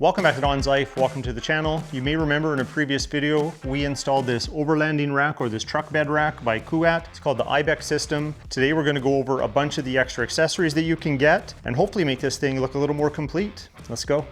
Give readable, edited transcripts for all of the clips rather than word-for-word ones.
Welcome back to Don's Life. Welcome to the channel. You may remember in a previous video, we installed this overlanding rack or this truck bed rack by KUAT. It's called the IBEX system. Today we're going to go over a bunch of the extra accessories that you can get and hopefully make this thing look a little more complete. Let's go.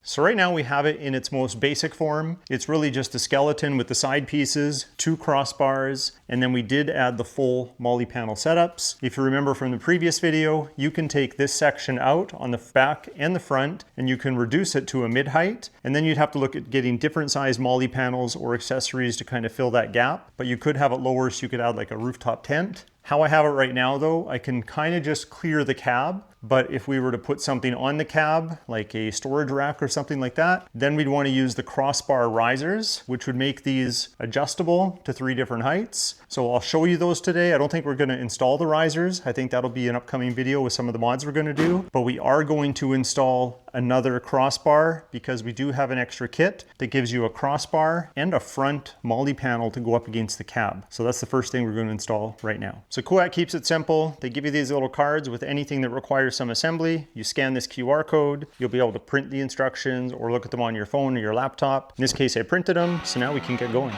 So right now we have it in its most basic form. It's really just a skeleton with the side pieces, 2 crossbars, and then we did add the full MOLLE panel setups. If you remember from the previous video, you can take this section out on the back and the front, and you can reduce it to a mid-height, and then you'd have to look at getting different size MOLLE panels or accessories to kind of fill that gap. But you could have it lower, so you could add like a rooftop tent. How I have it right now though, I can kind of just clear the cab, but if we were to put something on the cab, like a storage rack or something like that, then we'd want to use the crossbar risers, which would make these adjustable to 3 different heights. So I'll show you those today. I don't think we're going to install the risers. I think that'll be an upcoming video with some of the mods we're going to do, but we are going to install another crossbar because we do have an extra kit that gives you a crossbar and a front MOLLE panel to go up against the cab. So that's the first thing we're going to install right now. So KUAT keeps it simple. They give you these little cards with anything that requires some assembly. You scan this QR code, you'll be able to print the instructions or look at them on your phone or your laptop. In this case, I printed them, so now we can get going.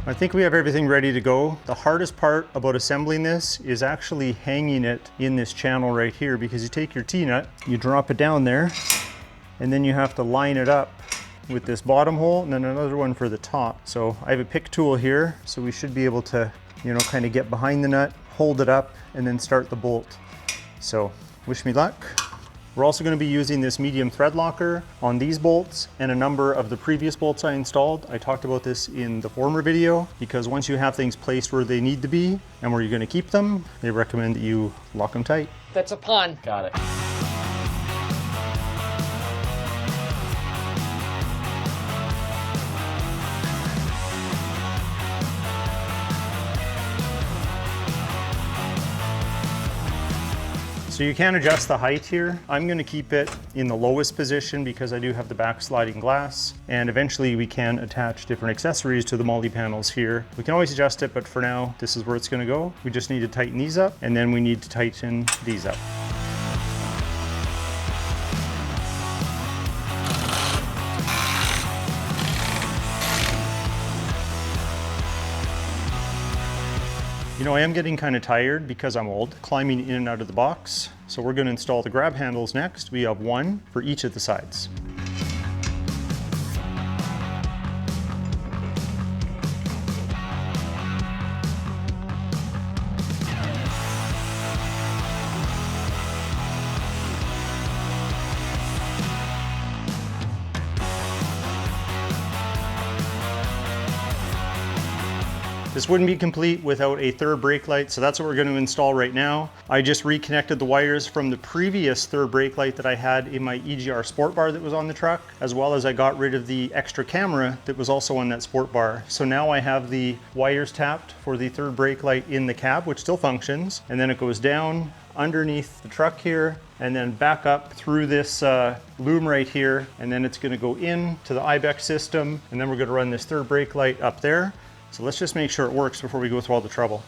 I think we have everything ready to go. The hardest part about assembling this is actually hanging it in this channel right here, because you take your T-nut, you drop it down there, and then you have to line it up with this bottom hole and then another one for the top. So I have a pick tool here, so we should be able to, kind of get behind the nut, hold it up, and then start the bolt. So wish me luck. We're also going to be using this medium thread locker on these bolts and a number of the previous bolts I installed. I talked about this in the former video, because once you have things placed where they need to be and where you're going to keep them, they recommend that you lock them tight. That's a pun. Got it. So you can adjust the height here. I'm going to keep it in the lowest position because I do have the back sliding glass, and eventually we can attach different accessories to the MOLLE panels here. We can always adjust it, but for now, this is where it's going to go. We just need to tighten these up, and then we need to tighten these up. I am getting kind of tired because I'm old, climbing in and out of the box. So we're going to install the grab handles next. We have 1 for each of the sides. This wouldn't be complete without a third brake light, so that's what we're going to install right now. I just reconnected the wires from the previous third brake light that I had in my EGR sport bar that was on the truck, as well as I got rid of the extra camera that was also on that sport bar. So now I have the wires tapped for the third brake light in the cab, which still functions, and then it goes down underneath the truck here, and then back up through this loom right here, and then it's going to go in to the IBEX system, and then we're going to run this third brake light up there. So let's just make sure it works before we go through all the trouble.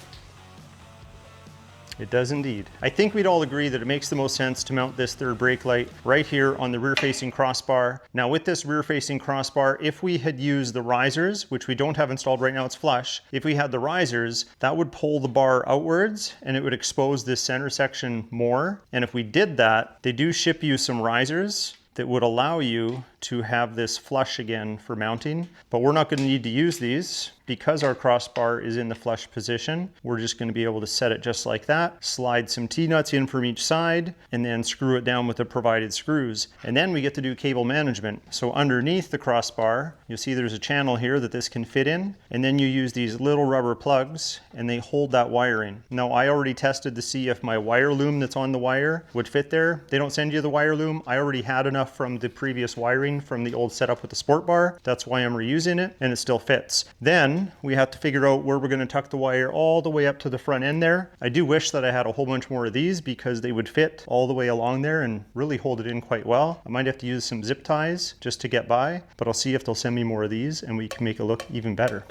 It does indeed. I think we'd all agree that it makes the most sense to mount this third brake light right here on the rear-facing crossbar. Now with this rear-facing crossbar, if we had used the risers, which we don't have installed right now, it's flush. If we had the risers, that would pull the bar outwards and it would expose this center section more. And if we did that, they do ship you some risers that would allow you to have this flush again for mounting, but we're not going to need to use these because our crossbar is in the flush position. We're just going to be able to set it just like that, slide some T-nuts in from each side, and then screw it down with the provided screws. And then we get to do cable management. So underneath the crossbar, you'll see there's a channel here that this can fit in, and then you use these little rubber plugs and they hold that wiring. Now I already tested to see if my wire loom that's on the wire would fit there. They don't send you the wire loom. I already had enough from the previous wiring from the old setup with the sport bar. That's why I'm reusing it, and it still fits. Then we have to figure out where we're going to tuck the wire all the way up to the front end there. I do wish that I had a whole bunch more of these because they would fit all the way along there and really hold it in quite well. I might have to use some zip ties just to get by, but I'll see if they'll send me more of these and we can make it look even better.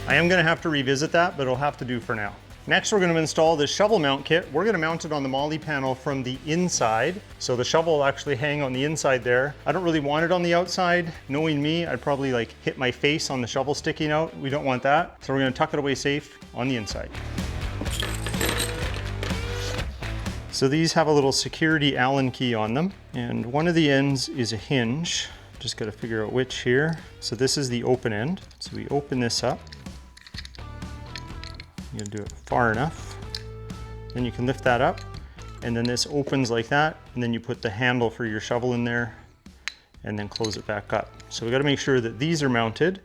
I am going to have to revisit that, but it'll have to do for now. Next, we're going to install this shovel mount kit. We're going to mount it on the MOLLE panel from the inside. So the shovel will actually hang on the inside there. I don't really want it on the outside. Knowing me, I'd probably like hit my face on the shovel sticking out. We don't want that. So we're going to tuck it away safe on the inside. So these have a little security Allen key on them. And one of the ends is a hinge. Just got to figure out which here. So this is the open end. So we open this up. You gotta do it far enough. Then you can lift that up, and then this opens like that, and then you put the handle for your shovel in there, and then close it back up. So we gotta make sure that these are mounted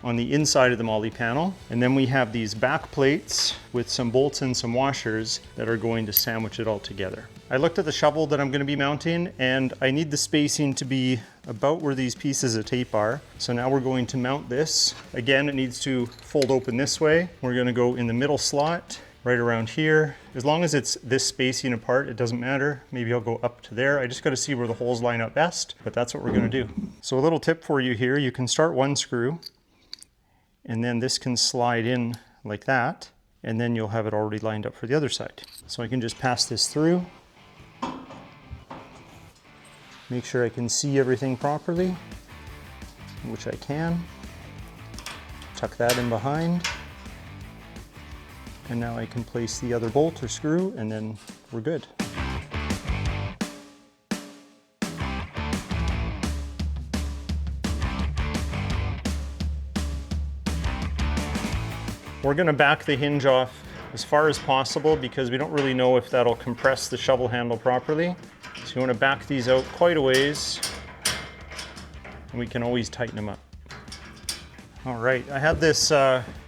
on the inside of the MOLLE panel, and then we have these back plates with some bolts and some washers that are going to sandwich it all together. I looked at the shovel that I'm going to be mounting, and I need the spacing to be about where these pieces of tape are. So now we're going to mount this. Again, it needs to fold open this way. We're going to go in the middle slot right around here. As long as it's this spacing apart, it doesn't matter. Maybe I'll go up to there. I just got to see where the holes line up best, but that's what we're going to do. So a little tip for you here, you can start one screw, and then this can slide in like that, and then you'll have it already lined up for the other side. So I can just pass this through. Make sure I can see everything properly, which I can. Tuck that in behind. And now I can place the other bolt or screw, and then we're good. We're going to back the hinge off as far as possible because we don't really know if that'll compress the shovel handle properly. So you want to back these out quite a ways, and we can always tighten them up. All right, I had this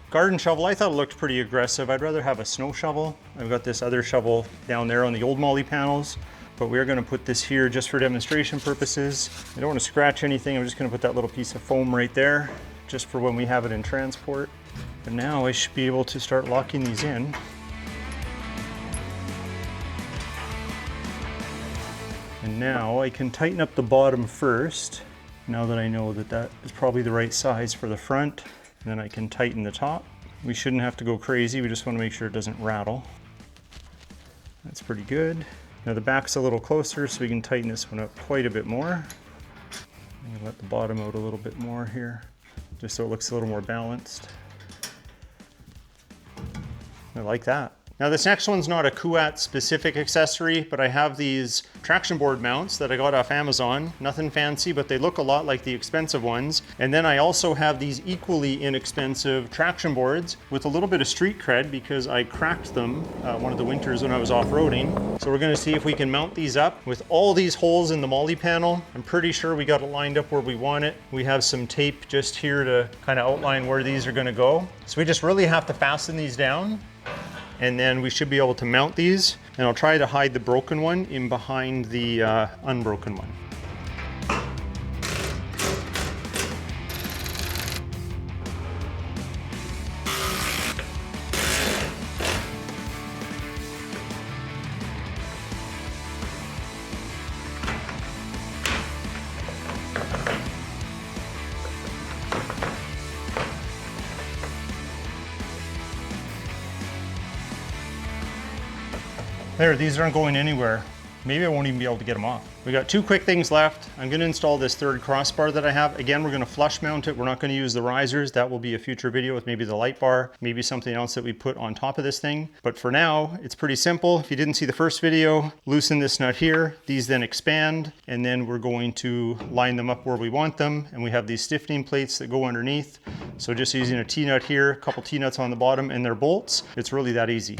garden shovel. I thought it looked pretty aggressive. I'd rather have a snow shovel. I've got this other shovel down there on the old MOLLE panels, but we're going to put this here just for demonstration purposes. I don't want to scratch anything. I'm just going to put that little piece of foam right there just for when we have it in transport. And now I should be able to start locking these in. And now I can tighten up the bottom first, now that I know that that is probably the right size for the front. And then I can tighten the top. We shouldn't have to go crazy, we just want to make sure it doesn't rattle. That's pretty good. Now the back's a little closer, so we can tighten this one up quite a bit more. And let the bottom out a little bit more here, just so it looks a little more balanced. I like that. Now this next one's not a KUAT specific accessory, but I have these traction board mounts that I got off Amazon. Nothing fancy, but they look a lot like the expensive ones. And then I also have these equally inexpensive traction boards with a little bit of street cred because I cracked them one of the winters when I was off-roading. So we're gonna see if we can mount these up with all these holes in the MOLLE panel. I'm pretty sure we got it lined up where we want it. We have some tape just here to kind of outline where these are gonna go. So we just really have to fasten these down, and then we should be able to mount these, and I'll try to hide the broken one in behind the unbroken one. There, these aren't going anywhere. Maybe I won't even be able to get them off. We got 2 quick things left. I'm gonna install this 3rd crossbar that I have. Again, we're gonna flush mount it. We're not gonna use the risers. That will be a future video with maybe the light bar, maybe something else that we put on top of this thing. But for now, it's pretty simple. If you didn't see the first video, loosen this nut here. These then expand, and then we're going to line them up where we want them. And we have these stiffening plates that go underneath. So just using a T-nut here, a couple T-nuts on the bottom, and they're bolts. It's really that easy.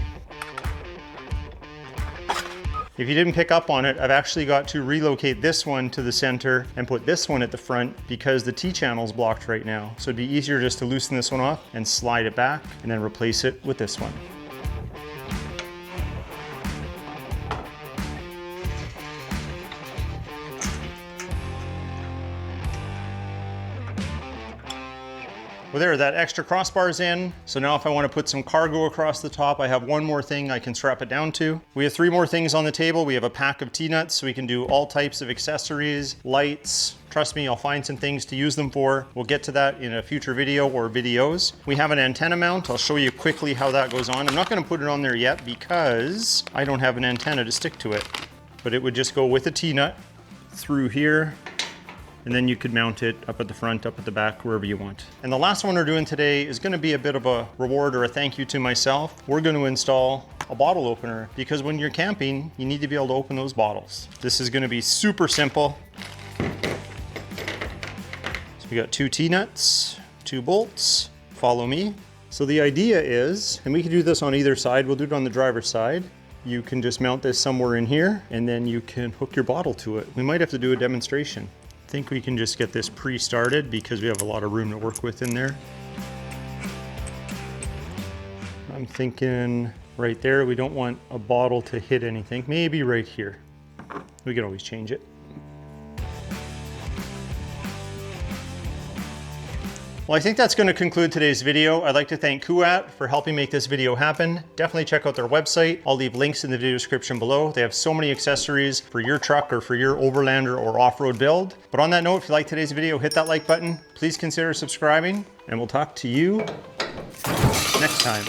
If you didn't pick up on it, I've actually got to relocate this one to the center and put this one at the front because the T-channel is blocked right now. So it'd be easier just to loosen this one off and slide it back and then replace it with this one. Well, there, that extra crossbar's in. So now if I want to put some cargo across the top, I have one more thing I can strap it down to. We have 3 more things on the table. We have a pack of T-nuts, so we can do all types of accessories, lights. Trust me, I'll find some things to use them for. We'll get to that in a future video or videos. We have an antenna mount. I'll show you quickly how that goes on. I'm not going to put it on there yet because I don't have an antenna to stick to it. But it would just go with a T-nut through here. And then you could mount it up at the front, up at the back, wherever you want. And the last one we're doing today is gonna be a bit of a reward or a thank you to myself. We're gonna install a bottle opener because when you're camping, you need to be able to open those bottles. This is gonna be super simple. So we got 2 T-nuts, 2 bolts, follow me. So the idea is, and we can do this on either side, we'll do it on the driver's side. You can just mount this somewhere in here and then you can hook your bottle to it. We might have to do a demonstration. I think we can just get this pre-started because we have a lot of room to work with in there. I'm thinking right there, we don't want a bottle to hit anything. Maybe right here. We can always change it. Well, I think that's going to conclude today's video. I'd like to thank KUAT for helping make this video happen. Definitely check out their website. I'll leave links in the video description below. They have so many accessories for your truck or for your overlander or off-road build. But on that note, if you like today's video, hit that like button. Please consider subscribing, and we'll talk to you next time.